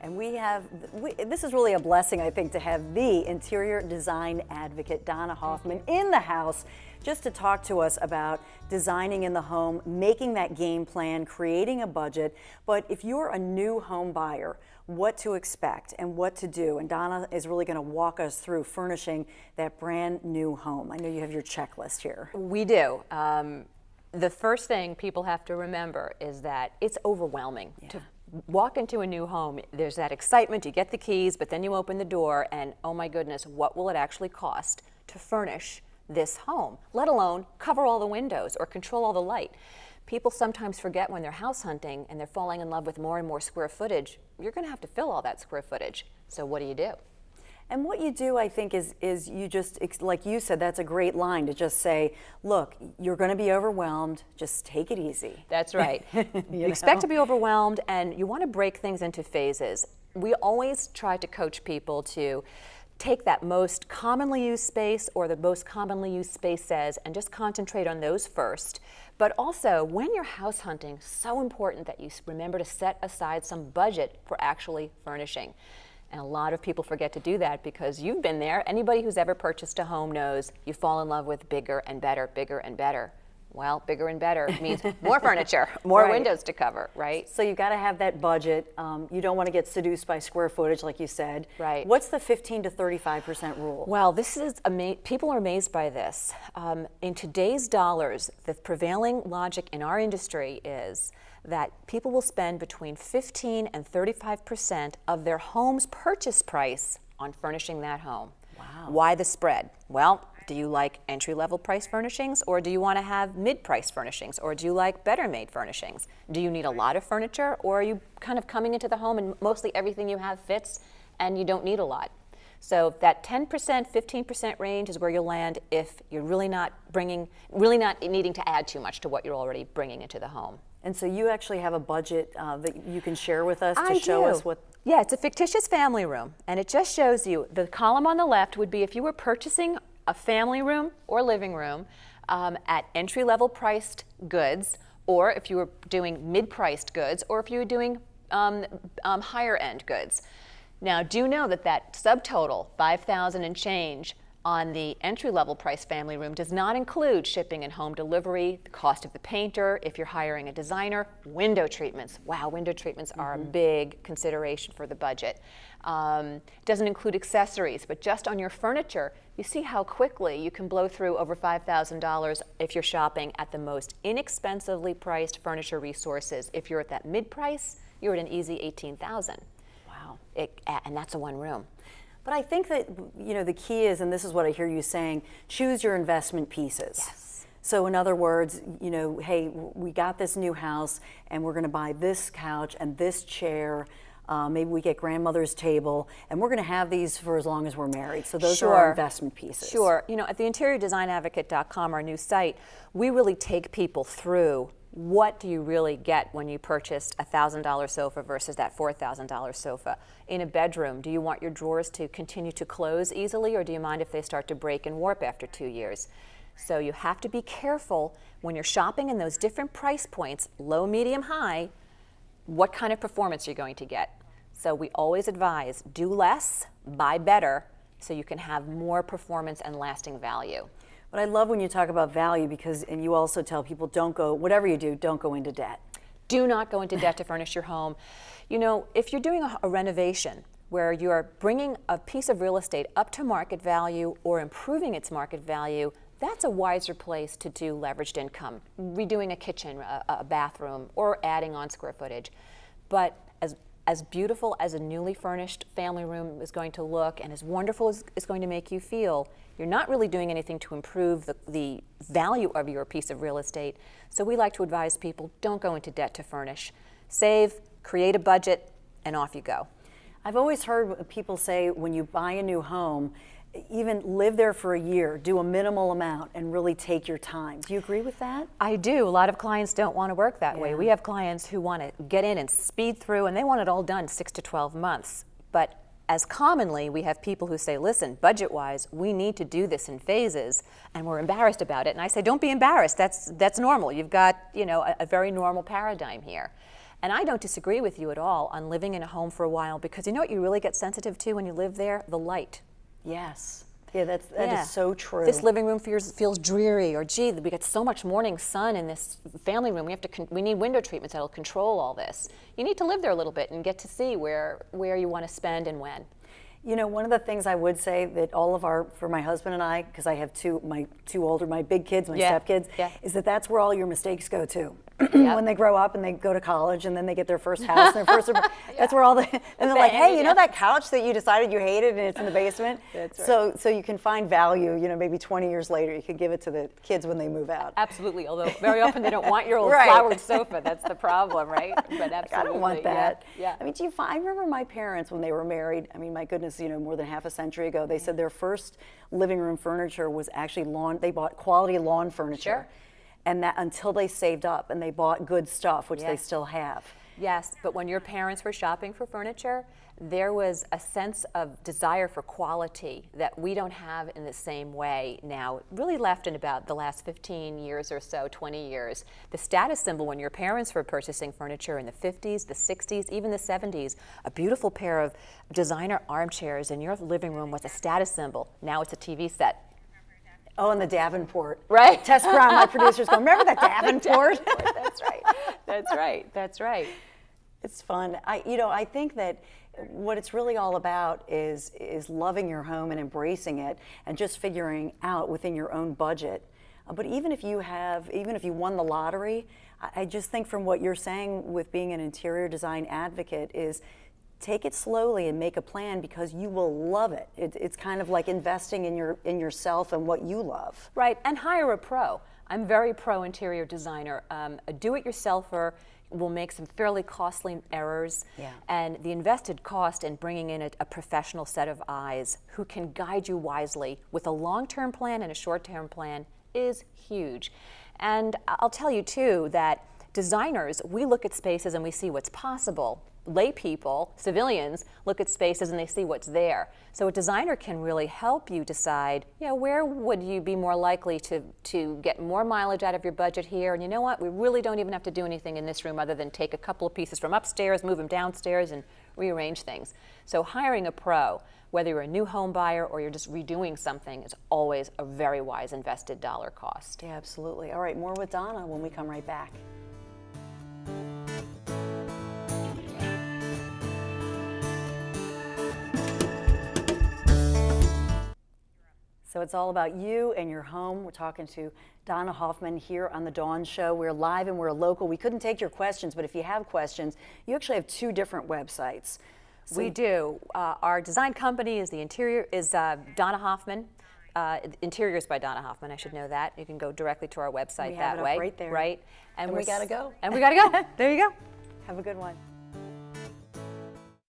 And this is really a blessing, I think, to have the interior design advocate, Donna Hoffman, in the house just to talk to us about designing in the home, making that game plan, creating a budget. But if you're a new home buyer, what to expect and what to do. And Donna is really going to walk us through furnishing that brand new home. I know you have your checklist here. We do. The first thing people have to remember is that it's overwhelming to walk into a new home. There's that excitement, you get the keys, but then you open the door and oh my goodness, what will it actually cost to furnish this home, let alone cover all the windows or control all the light. People sometimes forget when they're house hunting and they're falling in love with more and more square footage, you're going to have to fill all that square footage. So what do? And what you do, I think, is you just, like you said, that's a great line to just say, look, you're going to be overwhelmed, just take it easy. That's right. You expect to be overwhelmed and you want to break things into phases. We always try to coach people to take that most commonly used space or the most commonly used spaces and just concentrate on those first. But also, when you're house hunting, so important that you remember to set aside some budget for actually furnishing. And a lot of people forget to do that because you've been there. Anybody who's ever purchased a home knows you fall in love with bigger and better, bigger and better. Well, bigger and better means more furniture, more windows to cover, right? So you've got to have that budget. You don't want to get seduced by square footage, like you said. Right. What's the 15 to 35% rule? Well, this is people are amazed by this. In today's dollars, the prevailing logic in our industry is that people will spend between 15 and 35% of their home's purchase price on furnishing that home. Wow. Why the spread? Well, do you like entry-level price furnishings, or do you want to have mid-price furnishings, or do you like better-made furnishings? Do you need a lot of furniture, or are you kind of coming into the home and mostly everything you have fits and you don't need a lot? So that 10%, 15% range is where you'll land if you're really not needing to add too much to what you're already bringing into the home. And so you actually have a budget that you can share with us to I show do. us what. Yeah, it's a fictitious family room, and it just shows you, the column on the left would be if you were purchasing a family room or living room at entry-level priced goods, or if you were doing mid-priced goods, or if you were doing higher-end goods. Now, do know that subtotal, $5,000 and change, on the entry-level price family room does not include shipping and home delivery, the cost of the painter, if you're hiring a designer, window treatments. Wow, window treatments are a big consideration for the budget. Doesn't include accessories, but just on your furniture, you see how quickly you can blow through over $5,000 if you're shopping at the most inexpensively priced furniture resources. If you're at that mid-price, you're at an easy $18,000. Wow. And that's a one room. But I think that, the key is, and this is what I hear you saying, choose your investment pieces. Yes. So in other words, hey, we got this new house and we're going to buy this couch and this chair. Maybe we get grandmother's table, and we're going to have these for as long as we're married. So those are our investment pieces. Sure. At the interiordesignadvocate.com, our new site, we really take people through what do you really get when you purchased a $1,000 sofa versus that $4,000 sofa. In a bedroom, do you want your drawers to continue to close easily, or do you mind if they start to break and warp after 2 years? So you have to be careful when you're shopping in those different price points, low, medium, high, what kind of performance you're going to get. So we always advise, do less, buy better, so you can have more performance and lasting value. But I love when you talk about value and you also tell people whatever you do, don't go into debt. Do not go into debt to furnish your home. If you're doing a renovation where you're bringing a piece of real estate up to market value or improving its market value, that's a wiser place to do leveraged income, redoing a kitchen, a bathroom, or adding on square footage. But as beautiful as a newly furnished family room is going to look and as wonderful as it's going to make you feel, you're not really doing anything to improve the value of your piece of real estate. So we like to advise people, don't go into debt to furnish. Save, create a budget, and off you go. I've always heard people say when you buy a new home, even live there for a year, do a minimal amount, and really take your time. Do you agree with that? I do. A lot of clients don't want to work that way. We have clients who want to get in and speed through, and they want it all done 6 to 12 months. But as commonly, we have people who say, listen, budget-wise, we need to do this in phases, and we're embarrassed about it. And I say, don't be embarrassed. That's normal. You've got a very normal paradigm here. And I don't disagree with you at all on living in a home for a while, because you know what you really get sensitive to when you live there? The light. Yes. Yeah, that Yeah. is so true. This living room feels dreary, or gee, we get so much morning sun in this family room. We need window treatments that'll control all this. You need to live there a little bit and get to see where you want to spend and when. You know, one of the things I would say that for my husband and I, because I have my big kids, my stepkids, is that's where all your mistakes go to. When they grow up and they go to college and then they get their first house and their first, that's where and they're like, hey, you know that couch that you decided you hated and it's in the basement? That's right. So you can find value, you know, maybe 20 years later, you could give it to the kids when they move out. Absolutely, although very often they don't want your old Right. flowered sofa. That's the problem, right? But absolutely. I don't want that. Yeah. I mean, I remember my parents when they were married, I mean, my goodness, you know, more than half a century ago, they said their first living room furniture was actually they bought quality lawn furniture. Sure. And that until they saved up and they bought good stuff, which they Yes. still have. Yes, but when your parents were shopping for furniture, there was a sense of desire for quality that we don't have in the same way now. It really left in about the last 15 years or so, 20 years. The status symbol when your parents were purchasing furniture in the 50s, the 60s, even the 70s, a beautiful pair of designer armchairs in your living room was a status symbol. Now it's a TV set. Oh, and the Davenport. Right. Tess Brown, my producer's going, remember that Davenport? That's right. That's right. That's right. It's fun. I think that what it's really all about is loving your home and embracing it and just figuring out within your own budget. But even if you won the lottery, I just think from what you're saying with being an interior design advocate is take it slowly and make a plan, because you will love it. It's kind of like investing in yourself and what you love. Right, and hire a pro. I'm very pro interior designer. A do-it-yourselfer will make some fairly costly errors, and the invested cost in bringing in a professional set of eyes who can guide you wisely with a long-term plan and a short-term plan is huge. And I'll tell you too that designers, we look at spaces and we see what's possible. Lay people, civilians, look at spaces and they see what's there. So a designer can really help you decide, where would you be more likely to get more mileage out of your budget here? And you know what? We really don't even have to do anything in this room other than take a couple of pieces from upstairs, move them downstairs, and rearrange things. So hiring a pro, whether you're a new home buyer or you're just redoing something, is always a very wise invested dollar cost. Yeah, absolutely. All right, more with Donna when we come right back. So it's all about you and your home. We're talking to Donna Hoffman here on The Dawn Show. We're live and we're local. We couldn't take your questions, but if you have questions, you actually have two different websites. We do. Our design company is Donna Hoffman. Interiors by Donna Hoffman, I should know that. You can go directly to our website We have that it up way. right there. Right? And we gotta go. And we gotta go. There you go. Have a good one.